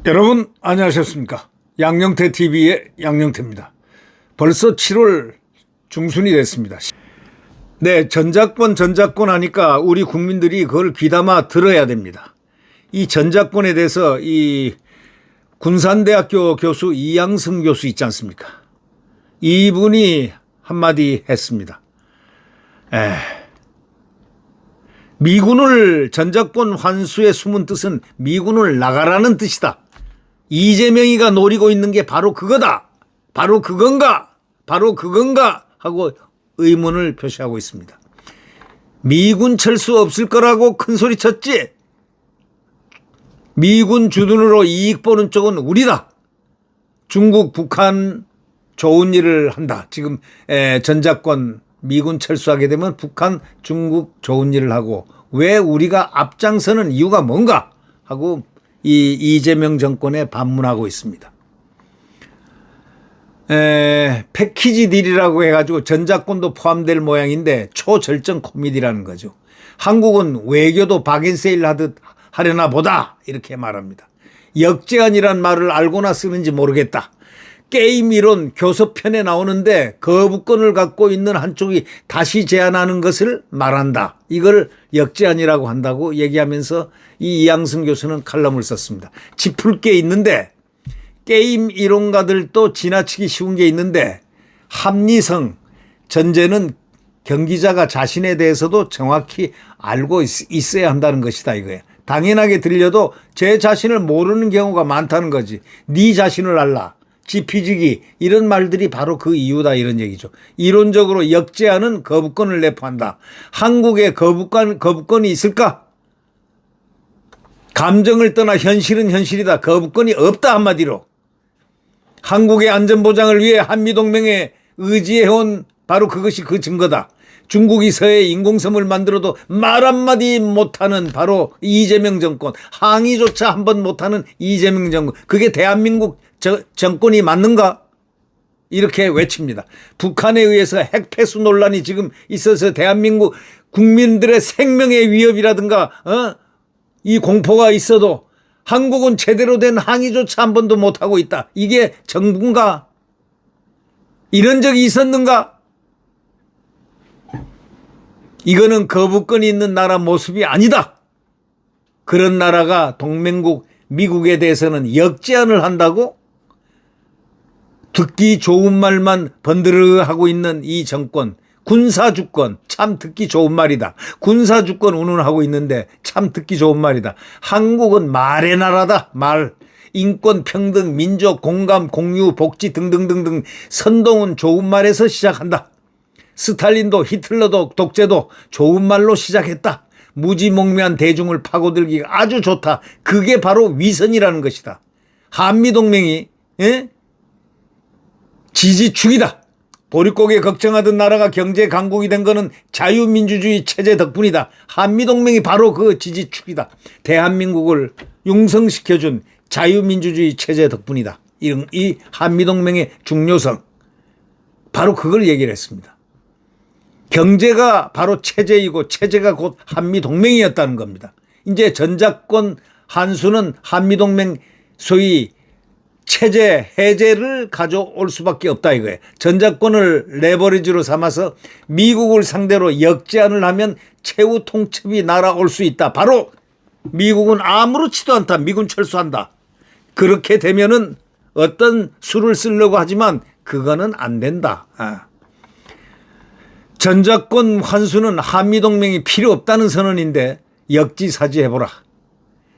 여러분 안녕하셨습니까? 양영태 TV의 양영태입니다. 벌써 7월 중순이 됐습니다. 네, 전작권 하니까 우리 국민들이 그걸 귀담아 들어야 됩니다. 이 전작권에 대해서 이 군산대학교 교수 이양승 교수 있지 않습니까? 이분이 한마디 했습니다. 미군을 전작권 환수의 숨은 뜻은 미군을 나가라는 뜻이다. 이재명이가 노리고 있는 게 바로 그거다. 바로 그건가 하고 의문을 표시하고 있습니다. 미군 철수 없을 거라고 큰소리 쳤지. 미군 주둔으로 이익 보는 쪽은 우리다. 중국, 북한 좋은 일을 한다. 지금 전작권 미군 철수하게 되면 북한, 중국 좋은 일을 하고 왜 우리가 앞장서는 이유가 뭔가 하고 이 이재명 정권에 반문하고 있습니다. 패키지 딜이라고 해가지고 전작권도 포함될 모양인데 초절정 코미디라는 거죠. 한국은 외교도 박앤세일 하듯 하려나 보다 이렇게 말합니다. 역제안이란 말을 알고나 쓰는지 모르겠다. 게임 이론 교섭편에 나오는데 거부권을 갖고 있는 한쪽이 다시 제안하는 것을 말한다. 이걸 역제안이라고 한다고 얘기하면서 이 이양승 교수는 칼럼을 썼습니다. 짚을 게 있는데 게임 이론가들도 지나치기 쉬운 게 있는데 합리성, 전제는 경기자가 자신에 대해서도 정확히 알고 있어야 한다는 것이다 이거예요. 당연하게 들려도 제 자신을 모르는 경우가 많다는 거지. 네 자신을 알라. 지피지기 이런 말들이 바로 그 이유다 이런 얘기죠. 이론적으로 역제안은 거부권을 내포한다. 한국에 거부권이 있을까? 감정을 떠나 현실은 현실이다. 거부권이 없다 한마디로. 한국의 안전보장을 위해 한미동맹에 의지해온 바로 그것이 그 증거다. 중국이 서해에 인공섬을 만들어도 말 한마디 못하는 바로 이재명 정권. 항의조차 한번 못하는 이재명 정권. 그게 대한민국 정권이 맞는가? 이렇게 외칩니다. 북한에 의해서 핵폐수 논란이 지금 있어서 대한민국 국민들의 생명의 위협이라든가 이 공포가 있어도 한국은 제대로 된 항의조차 한 번도 못하고 있다. 이게 정부인가? 이런 적이 있었는가? 이거는 거부권이 있는 나라 모습이 아니다. 그런 나라가 동맹국 미국에 대해서는 역제안을 한다고? 듣기 좋은 말만 번드르하고 있는 이 정권, 군사주권 참 듣기 좋은 말이다. 군사주권 운운하고 있는데 참 듣기 좋은 말이다. 한국은 말의 나라다. 말. 인권, 평등, 민족, 공감, 공유, 복지 등등등등 선동은 좋은 말에서 시작한다. 스탈린도 히틀러도 독재도 좋은 말로 시작했다. 무지몽매한 대중을 파고들기가 아주 좋다. 그게 바로 위선이라는 것이다. 한미동맹이 지지축이다. 보릿고개 걱정하던 나라가 경제 강국이 된 거는 자유민주주의 체제 덕분이다. 한미동맹이 바로 그 지지축이다. 대한민국을 융성시켜준 자유민주주의 체제 덕분이다. 이 한미동맹의 중요성 바로 그걸 얘기를 했습니다. 경제가 바로 체제이고 체제가 곧 한미동맹이었다는 겁니다. 이제 전작권 한수는 한미동맹 소위 체제 해제를 가져올 수밖에 없다 이거예요. 전작권을 레버리지로 삼아서 미국을 상대로 역제안을 하면 최후 통첩이 날아올 수 있다. 바로 미국은 아무렇지도 않다. 미군 철수한다. 그렇게 되면은 어떤 수를 쓰려고 하지만 그거는 안 된다. 전작권 환수는 한미동맹이 필요 없다는 선언인데 역지사지해보라.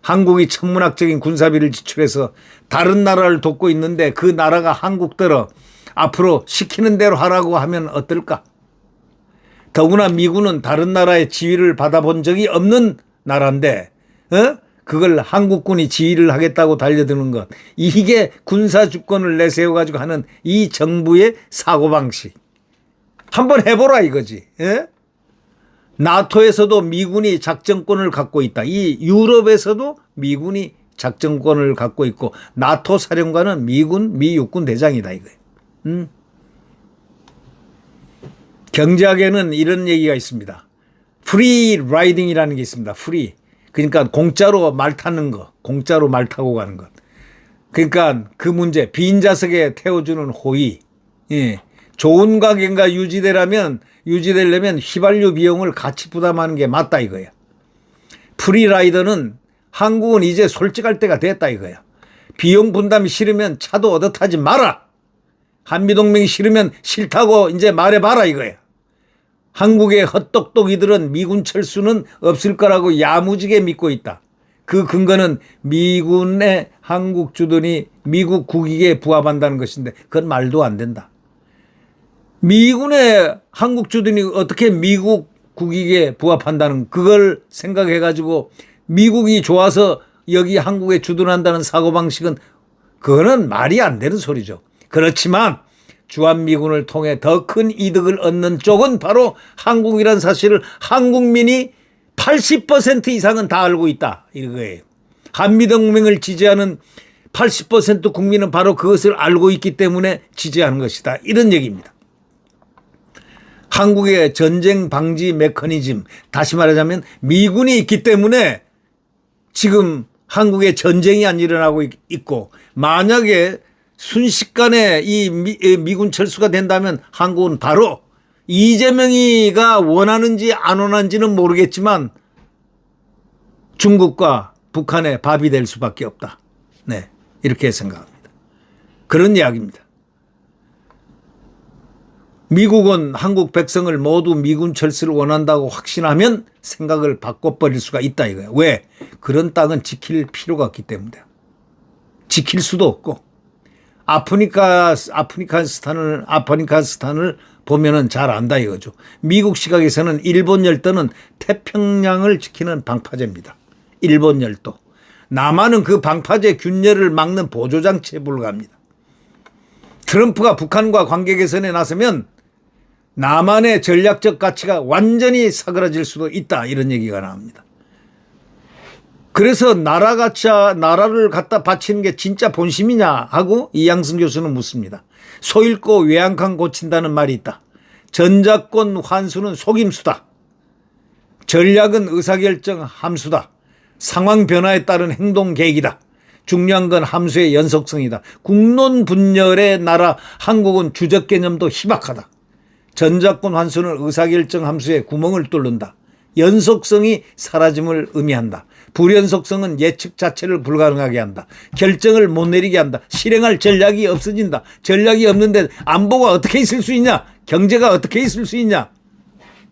한국이 천문학적인 군사비를 지출해서 다른 나라를 돕고 있는데 그 나라가 한국대로 앞으로 시키는 대로 하라고 하면 어떨까? 더구나 미군은 다른 나라의 지휘를 받아본 적이 없는 나라인데 그걸 한국군이 지휘를 하겠다고 달려드는 것. 이게 군사주권을 내세워가지고 하는 이 정부의 사고방식. 한번 해보라 이거지. 나토에서도 미군이 작전권을 갖고 있다. 이 유럽에서도 미군이 작전권을 갖고 있고 나토 사령관은 미 육군 대장이다 이거예요. 경제학에는 이런 얘기가 있습니다. 프리 라이딩이라는 게 있습니다. 프리. 그러니까 공짜로 말 타는 거. 공짜로 말 타고 가는 것. 그러니까 그 문제. 빈 좌석에 태워주는 호의. 예. 좋은 가격가 유지되려면 휘발유 비용을 같이 부담하는 게 맞다 이거야. 프리라이더는 한국은 이제 솔직할 때가 됐다 이거야. 비용 분담이 싫으면 차도 얻어 타지 마라. 한미동맹이 싫으면 싫다고 이제 말해봐라 이거야. 한국의 헛똑똑이들은 미군 철수는 없을 거라고 야무지게 믿고 있다. 그 근거는 미군의 한국 주둔이 미국 국익에 부합한다는 것인데 그건 말도 안 된다. 미군의 한국 주둔이 어떻게 미국 국익에 부합한다는 그걸 생각해 가지고 미국이 좋아서 여기 한국에 주둔한다는 사고방식은 그거는 말이 안 되는 소리죠. 그렇지만 주한미군을 통해 더 큰 이득을 얻는 쪽은 바로 한국이라는 사실을 한국민이 80% 이상은 다 알고 있다 이거예요. 한미동맹을 지지하는 80% 국민은 바로 그것을 알고 있기 때문에 지지하는 것이다 이런 얘기입니다. 한국의 전쟁 방지 메커니즘, 다시 말하자면 미군이 있기 때문에 지금 한국에 전쟁이 안 일어나고 있고, 만약에 순식간에 이 미군 철수가 된다면 한국은 바로 이재명이가 원하는지 안 원하는지는 모르겠지만 중국과 북한의 밥이 될 수밖에 없다. 네, 이렇게 생각합니다. 그런 이야기입니다. 미국은 한국 백성을 모두 미군 철수를 원한다고 확신하면 생각을 바꿔버릴 수가 있다 이거예요. 왜? 그런 땅은 지킬 필요가 없기 때문에. 지킬 수도 없고. 아프리카스탄을 보면은 잘 안다 이거죠. 미국 시각에서는 일본 열도는 태평양을 지키는 방파제입니다. 일본 열도. 남한은 그 방파제 균열을 막는 보조장치에 불과합니다. 트럼프가 북한과 관계 개선에 나서면 남한의 전략적 가치가 완전히 사그라질 수도 있다 이런 얘기가 나옵니다. 그래서 나라를 갖다 바치는 게 진짜 본심이냐 하고 이양승 교수는 묻습니다. 소 잃고 외양간 고친다는 말이 있다. 전작권 환수는 속임수다. 전략은 의사결정 함수다. 상황 변화에 따른 행동 계획이다. 중요한 건 함수의 연속성이다. 국론 분열의 나라 한국은 주적 개념도 희박하다. 전작권 환수는 의사결정 함수에 구멍을 뚫는다. 연속성이 사라짐을 의미한다. 불연속성은 예측 자체를 불가능하게 한다. 결정을 못 내리게 한다. 실행할 전략이 없어진다. 전략이 없는데 안보가 어떻게 있을 수 있냐? 경제가 어떻게 있을 수 있냐?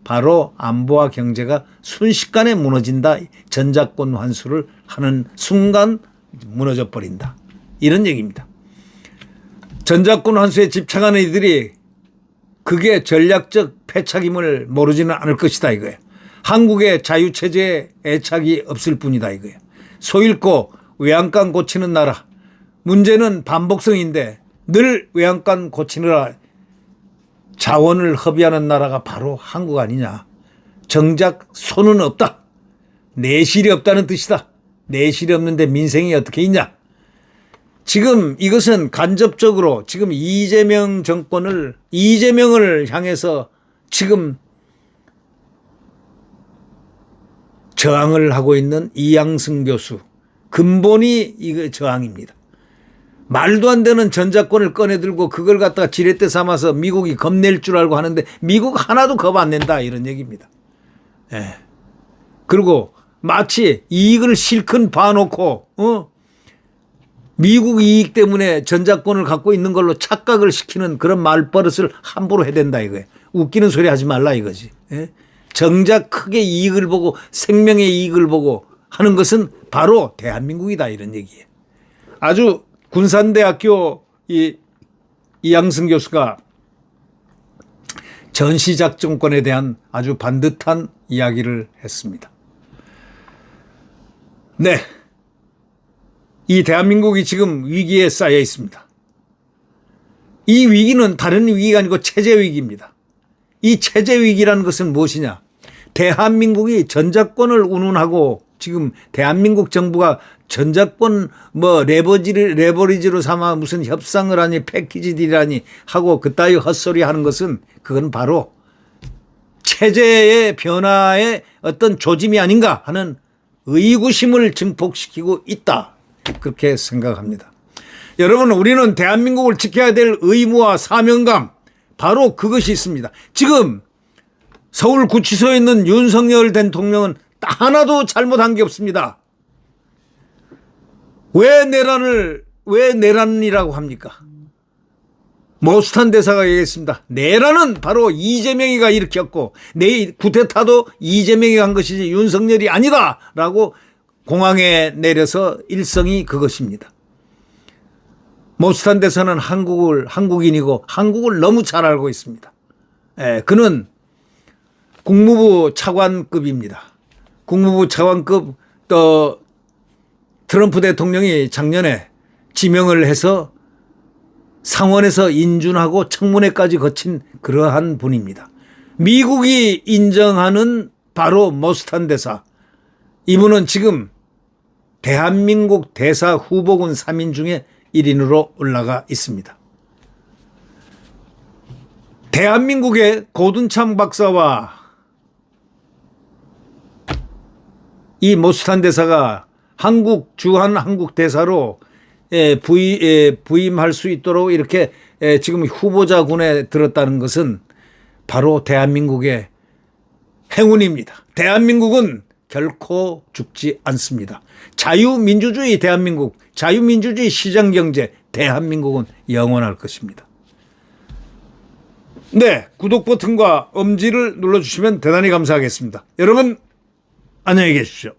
바로 안보와 경제가 순식간에 무너진다. 전작권 환수를 하는 순간 무너져 버린다. 이런 얘기입니다. 전작권 환수에 집착하는 이들이 그게 전략적 패착임을 모르지는 않을 것이다 이거예요. 한국의 자유체제에 애착이 없을 뿐이다 이거예요. 소 잃고 외양간 고치는 나라. 문제는 반복성인데 늘 외양간 고치느라 자원을 허비하는 나라가 바로 한국 아니냐. 정작 소는 없다. 내실이 없다는 뜻이다. 내실이 없는데 민생이 어떻게 있냐. 지금 이것은 간접적으로 지금 이재명을 향해서 지금 저항을 하고 있는 이양승 교수. 근본이 이거 저항입니다. 말도 안 되는 전작권을 꺼내들고 그걸 갖다가 지렛대 삼아서 미국이 겁낼 줄 알고 하는데 미국 하나도 겁 안 낸다 이런 얘기입니다. 예. 그리고 마치 이익을 실컷 봐놓고 미국 이익 때문에 전작권을 갖고 있는 걸로 착각을 시키는 그런 말버릇을 함부로 해야 된다 이거예요. 웃기는 소리 하지 말라 이거지. 예? 정작 크게 이익을 보고 생명의 이익을 보고 하는 것은 바로 대한민국이다 이런 얘기예요. 아주 군산대학교 이양승 교수가 전시작전권에 대한 아주 반듯한 이야기를 했습니다. 네. 이 대한민국이 지금 위기에 쌓여 있습니다. 이 위기는 다른 위기가 아니고 체제 위기입니다. 이 체제 위기라는 것은 무엇이냐? 대한민국이 전작권을 운운하고 지금 대한민국 정부가 전작권 레버리지로 삼아 무슨 협상을 하니 패키지 딜이라니 하고 그따위 헛소리 하는 것은 그건 바로 체제의 변화의 어떤 조짐이 아닌가 하는 의구심을 증폭시키고 있다. 그렇게 생각합니다. 여러분, 우리는 대한민국을 지켜야 될 의무와 사명감, 바로 그것이 있습니다. 지금 서울구치소에 있는 윤석열 대통령은 딱 하나도 잘못한 게 없습니다. 왜 내란이라고 합니까? 모스탄 대사가 얘기했습니다. 내란은 바로 이재명이가 일으켰고 내 쿠데타도 이재명이 한 것이지 윤석열이 아니다라고 공항에 내려서 일성이 그것입니다. 모스탄 대사는 한국인이고 한국을 너무 잘 알고 있습니다. 그는 국무부 차관급입니다. 국무부 차관급 또 트럼프 대통령이 작년에 지명을 해서 상원에서 인준하고 청문회까지 거친 그러한 분입니다. 미국이 인정하는 바로 모스탄 대사. 이분은 지금 대한민국 대사 후보군 3인 중에 1인으로 올라가 있습니다. 대한민국의 고든창 박사와 이 모스탄 대사가 주한 한국 대사로 부임할 수 있도록 이렇게 지금 후보자군에 들었다는 것은 바로 대한민국의 행운입니다. 대한민국은 결코 죽지 않습니다. 자유민주주의 대한민국, 자유민주주의 시장경제 대한민국은 영원할 것입니다. 네, 구독 버튼과 엄지를 눌러주시면 대단히 감사하겠습니다. 여러분 안녕히 계십시오.